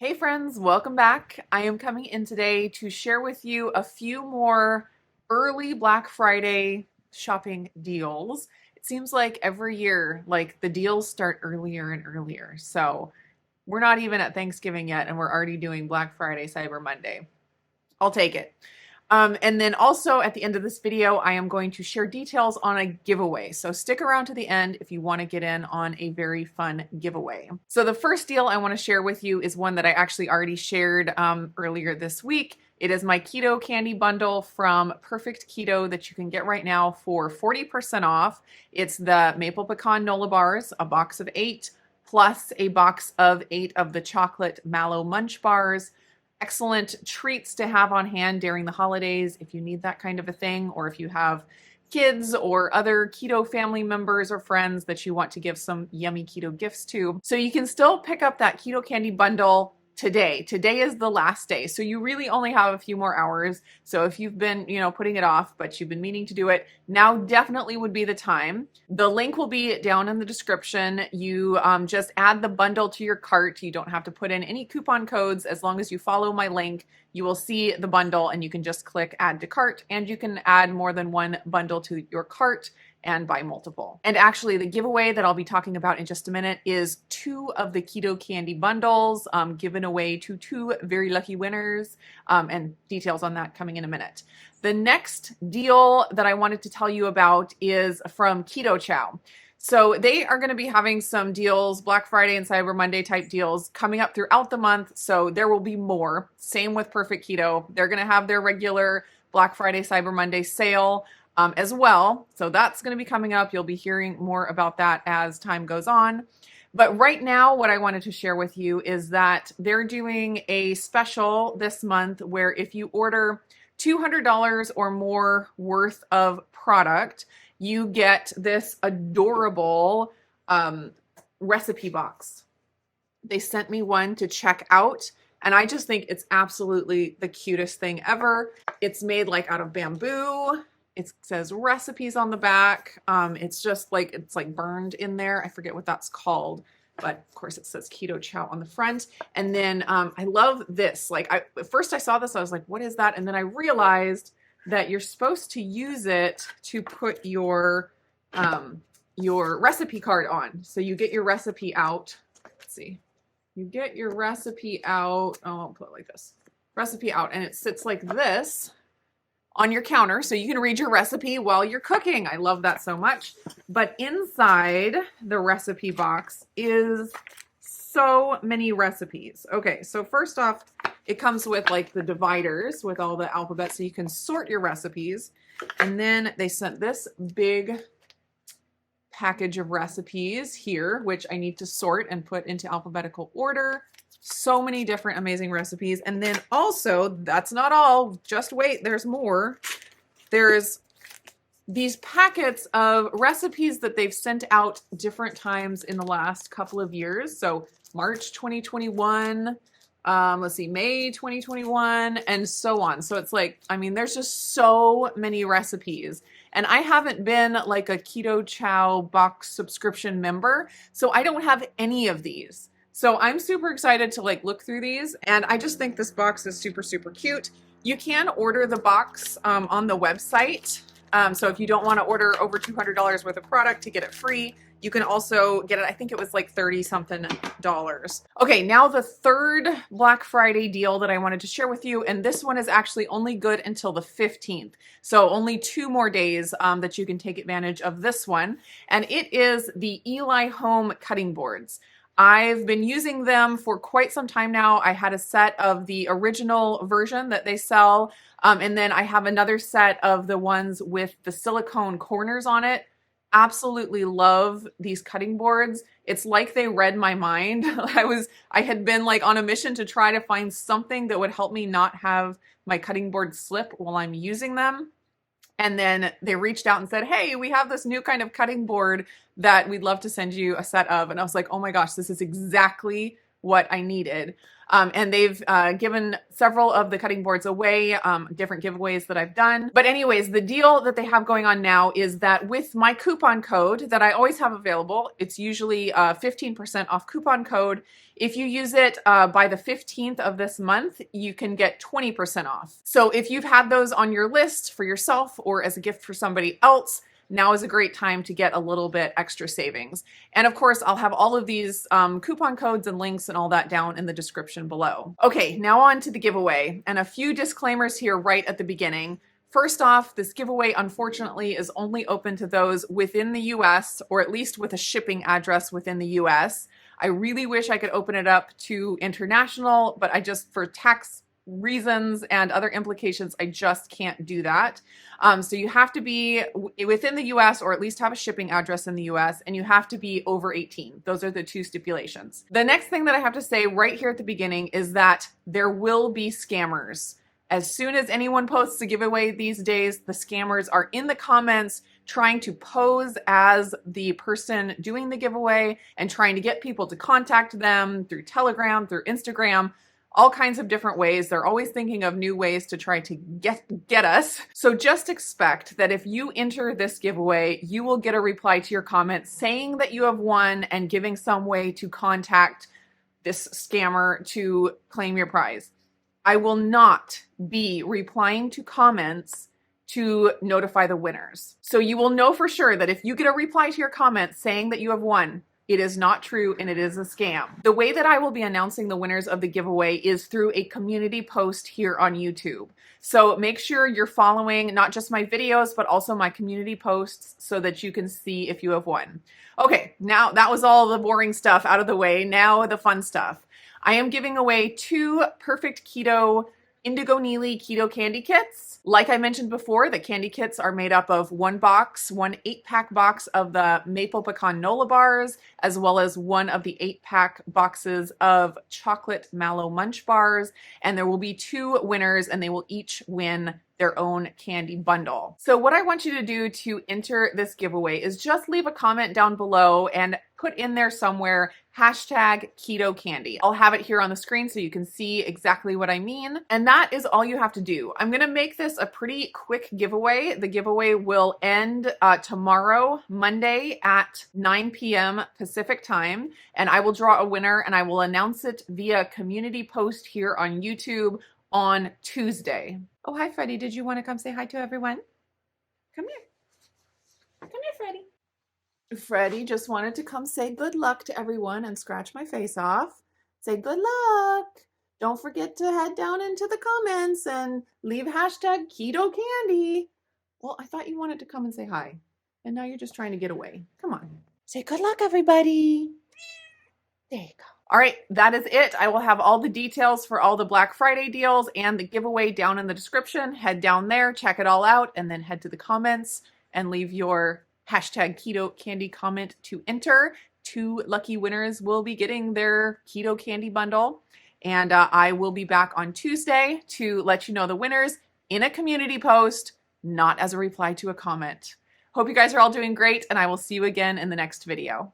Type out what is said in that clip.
Hey friends, welcome back. I am coming in today to share with you a few more early Black Friday shopping deals. It seems like every year, like the deals start earlier and earlier. So we're not even at Thanksgiving yet, and we're already doing Black Friday, Cyber Monday. I'll take it. And then also at the end of this video, I am going to share details on a giveaway. So stick around to the end if you want to get in on a very fun giveaway. So the first deal I want to share with you is one that I actually already shared earlier this week. It is my keto candy bundle from Perfect Keto that you can get right now for 40% off. It's the maple pecan Nola bars, a box of 8, plus a box of 8 of the chocolate mallow munch bars. Excellent treats to have on hand during the holidays if you need that kind of a thing, or if you have kids or other keto family members or friends that you want to give some yummy keto gifts to. So you can still pick up that keto candy bundle today. Today is the last day. So you really only have a few more hours. So if you've been, putting it off, but you've been meaning to do it, now definitely would be the time. The link will be down in the description. You just add the bundle to your cart. You don't have to put in any coupon codes. As long as you follow my link, you will see the bundle and you can just click add to cart, and you can add more than one bundle to your cart and buy multiple. And actually the giveaway that I'll be talking about in just a minute is 2 of the keto candy bundles given away to 2 very lucky winners, and details on that coming in a minute. The next deal that I wanted to tell you about is from Keto Chow. So they are going to be having some deals, Black Friday and Cyber Monday type deals coming up throughout the month. So there will be more. Same with Perfect Keto. They're going to have their regular Black Friday, Cyber Monday sale as well. So that's going to be coming up. You'll be hearing more about that as time goes on. But right now, what I wanted to share with you is that they're doing a special this month where if you order $200 or more worth of product, you get this adorable recipe box. They sent me one to check out, and I just think it's absolutely the cutest thing ever. It's made like out of bamboo. It says recipes on the back. It's like burned in there. I forget what that's called, but of course it says Keto Chow on the front. And then I love this. At first I saw this, I was like, what is that? And then I realized that you're supposed to use it to put your recipe card on. So you get your recipe out. Let's see. You get your recipe out. Oh, I'll put it like this. Recipe out, and it sits like this on your counter, so you can read your recipe while you're cooking. I love that so much. But inside the recipe box is so many recipes. Okay, so first off, it comes with like the dividers with all the alphabet so you can sort your recipes. And then they sent this big package of recipes here, which I need to sort and put into alphabetical order. So many different amazing recipes. And then also, that's not all. Just wait, there's more. There's these packets of recipes that they've sent out different times in the last couple of years. So March 2021, let's see, May 2021, and so on. So it's like, there's just so many recipes. And I haven't been like a Keto Chow box subscription member, so I don't have any of these. So I'm super excited to look through these, and I just think this box is super, super cute. You can order the box on the website. So if you don't want to order over $200 worth of product to get it free, you can also get it. I think it was like 30 something dollars. Okay, now the third Black Friday deal that I wanted to share with you, and this one is actually only good until the 15th. So only 2 more days that you can take advantage of this one. And it is the Eli Home cutting boards. I've been using them for quite some time now. I had a set of the original version that they sell, and then I have another set of the ones with the silicone corners on it. Absolutely love these cutting boards. It's like they read my mind. I had been on a mission to try to find something that would help me not have my cutting board slip while I'm using them. And then they reached out and said, hey, we have this new kind of cutting board that we'd love to send you a set of. And I was like, oh my gosh, this is exactly what I needed. And they've given several of the cutting boards away, different giveaways that I've done. But anyways, the deal that they have going on now is that with my coupon code that I always have available, it's usually 15% off coupon code. If you use it by the 15th of this month, you can get 20% off. So if you've had those on your list for yourself or as a gift for somebody else, now is a great time to get a little bit extra savings. And of course, I'll have all of these coupon codes and links and all that down in the description below. Okay, now on to the giveaway, and a few disclaimers here right at the beginning. First off, this giveaway unfortunately is only open to those within the US, or at least with a shipping address within the US. I really wish I could open it up to international, but I just, for tax reasons and other implications, I just can't do that. So you have to be within the US or at least have a shipping address in the US, and you have to be over 18. Those are the two stipulations. The next thing that I have to say right here at the beginning is that there will be scammers. As soon as anyone posts a giveaway these days, the scammers are in the comments trying to pose as the person doing the giveaway and trying to get people to contact them through Telegram, through Instagram, all kinds of different ways. They're always thinking of new ways to try to get us. So just expect that if you enter this giveaway, you will get a reply to your comment saying that you have won and giving some way to contact this scammer to claim your prize. I will not be replying to comments to notify the winners. So you will know for sure that if you get a reply to your comment saying that you have won, it is not true and it is a scam. The way that I will be announcing the winners of the giveaway is through a community post here on YouTube. So make sure you're following not just my videos, but also my community posts so that you can see if you have won. Okay, now that was all the boring stuff out of the way. Now the fun stuff. I am giving away 2 Perfect Keto Indigo Nili Keto Candy Kits. Like I mentioned before, the candy kits are made up of one 8-pack box of the Maple Pecan Nola bars, as well as one of the 8-pack boxes of Chocolate Mallow Munch bars. And there will be 2 winners, and they will each win their own candy bundle. So what I want you to do to enter this giveaway is just leave a comment down below and put in there somewhere #KetoCandy. I'll have it here on the screen so you can see exactly what I mean. And that is all you have to do. I'm gonna make this a pretty quick giveaway. The giveaway will end tomorrow, Monday at 9 p.m. Pacific time. And I will draw a winner and I will announce it via community post here on YouTube on Tuesday. Oh, hi, Freddie. Did you want to come say hi to everyone? Come here. Come here, Freddie. Freddie just wanted to come say good luck to everyone and scratch my face off. Say good luck. Don't forget to head down into the comments and leave #KetoCandy. Well, I thought you wanted to come and say hi, and now you're just trying to get away. Come on. Say good luck, everybody. There you go. All right, that is it. I will have all the details for all the Black Friday deals and the giveaway down in the description. Head down there, check it all out, and then head to the comments and leave your #KetoCandy comment to enter. 2 lucky winners will be getting their keto candy bundle. And I will be back on Tuesday to let you know the winners in a community post, not as a reply to a comment. Hope you guys are all doing great, and I will see you again in the next video.